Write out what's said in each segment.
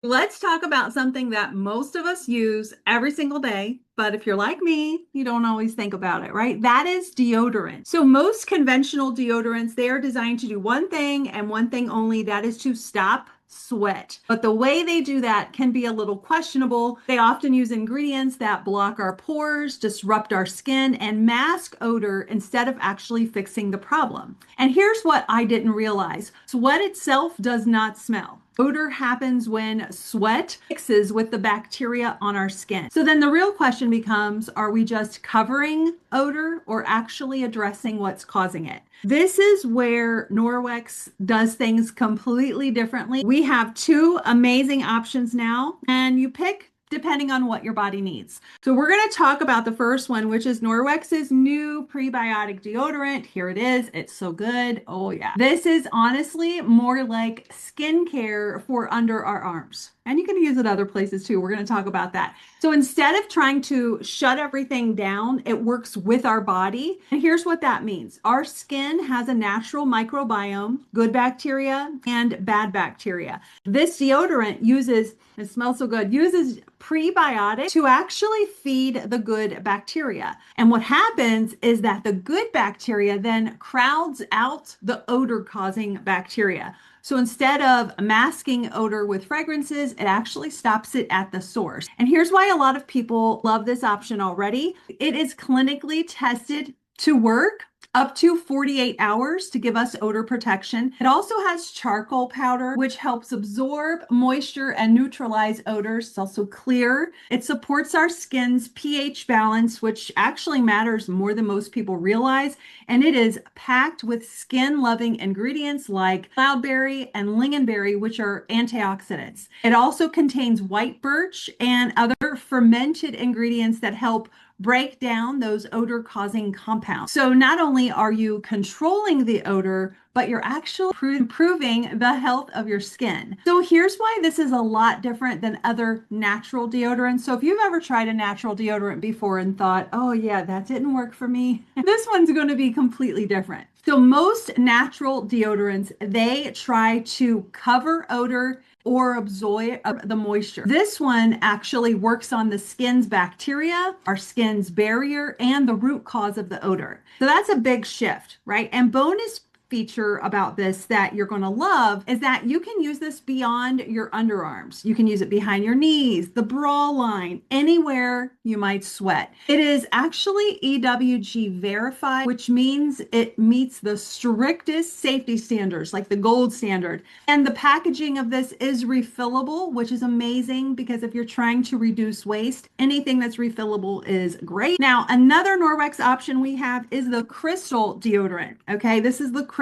Let's talk about something that most of us use every single day, but if you're like me, you don't always think about it, right? That is deodorant. So most conventional deodorants, they are designed to do one thing and one thing only, that is to stop sweat. But the way they do that can be a little questionable. They often use ingredients that block our pores, disrupt our skin, and mask odor instead of actually fixing the problem. And here's what I didn't realize. Sweat itself does not smell. Odor happens when sweat mixes with the bacteria on our skin. So then the real question becomes, are we just covering odor or actually addressing what's causing it? This is where Norwex does things completely differently. We have two amazing options now, and you pick depending on what your body needs. So we're going to talk about the first one, which is Norwex's new prebiotic deodorant. Here it is. It's so good. Oh yeah. This is honestly more like skincare for under our arms. And you can use it other places too. We're going to talk about that. So instead of trying to shut everything down, it works with our body. And here's what that means. Our skin has a natural microbiome, good bacteria and bad bacteria. This deodorant uses, it smells so good, uses prebiotics to actually feed the good bacteria. And what happens is that the good bacteria then crowds out the odor-causing bacteria. So instead of masking odor with fragrances, it actually stops it at the source. And here's why a lot of people love this option already. It is clinically tested to work up to 48 hours to give us odor protection. It also has charcoal powder, which helps absorb moisture and neutralize odors. It's also clear. It supports our skin's pH balance, which actually matters more than most people realize. And it is packed with skin-loving ingredients like cloudberry and lingonberry, which are antioxidants. It also contains white birch and other fermented ingredients that help break down those odor-causing compounds. So not only are you controlling the odor, but you're actually improving the health of your skin. So here's why this is a lot different than other natural deodorants. So if you've ever tried a natural deodorant before and thought, oh yeah, that didn't work for me, this one's going to be completely different. So most natural deodorants, they try to cover odor or absorb the moisture. This one actually works on the skin's bacteria, our skin's barrier, and the root cause of the odor. So that's a big shift, right? And bonus feature about this that you're going to love is that you can use this beyond your underarms. You can use it behind your knees, the bra line, anywhere you might sweat. It is actually EWG verified, which means it meets the strictest safety standards, like the gold standard. And the packaging of this is refillable, which is amazing because if you're trying to reduce waste, anything that's refillable is great. Now, another Norwex option we have is the crystal deodorant. Okay, this is the crystal.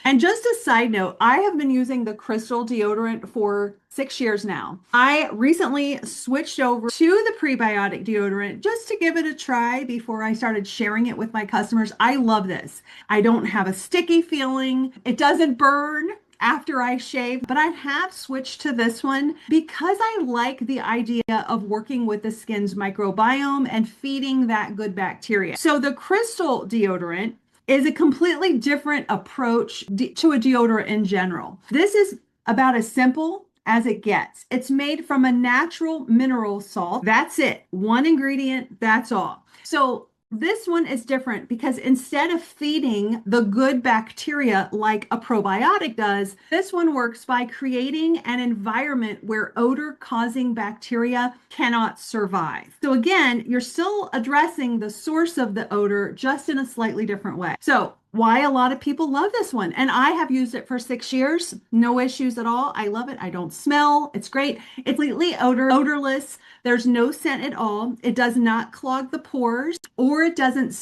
And just a side note, I have been using the crystal deodorant for 6 years now. I recently switched over to the prebiotic deodorant just to give it a try before I started sharing it with my customers. I love this. I don't have a sticky feeling. It doesn't burn after I shave, but I have switched to this one because I like the idea of working with the skin's microbiome and feeding that good bacteria. So the crystal deodorant is a completely different approach to a deodorant in general. This is about as simple as it gets. It's made from a natural mineral salt. That's it. One ingredient, that's all. So this one is different because instead of feeding the good bacteria like a probiotic does, this one works by creating an environment where odor-causing bacteria cannot survive. So again, you're still addressing the source of the odor just in a slightly different way. So why a lot of people love this one. And I have used it for 6 years. No issues at all. I love it. I don't smell. It's great. It's completely odorless. There's no scent at all. It does not clog the pores or it doesn't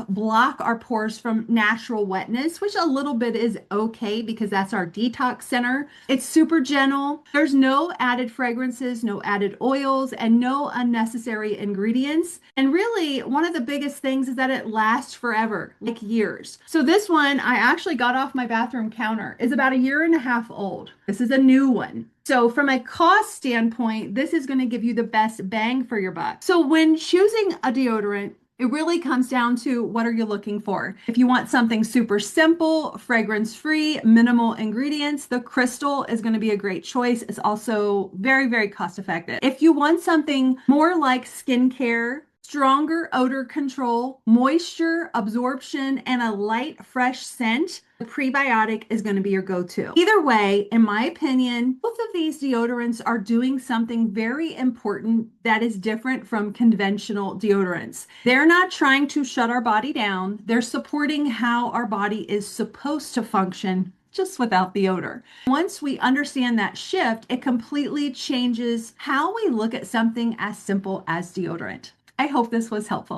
block our pores from natural wetness, which a little bit is okay because that's our detox center. It's super gentle. There's no added fragrances, no added oils, and no unnecessary ingredients. And really, one of the biggest things is that it lasts forever, like years. So this one I actually got off my bathroom counter. Is about 1.5 years old. This is a new one. So from a cost standpoint, this is going to give you the best bang for your buck. So when choosing a deodorant, It really comes down to what are you looking for. If you want something super simple, fragrance-free, minimal ingredients, the Crystal is going to be a great choice. It's also very, very cost effective. If you want something more like skincare, stronger odor control, moisture absorption, and a light, fresh scent, the Prebiotic is going to be your go-to. Either way, in my opinion, both of these deodorants are doing something very important that is different from conventional deodorants. They're not trying to shut our body down. They're supporting how our body is supposed to function, just without the odor. Once we understand that shift, it completely changes how we look at something as simple as deodorant. I hope this was helpful.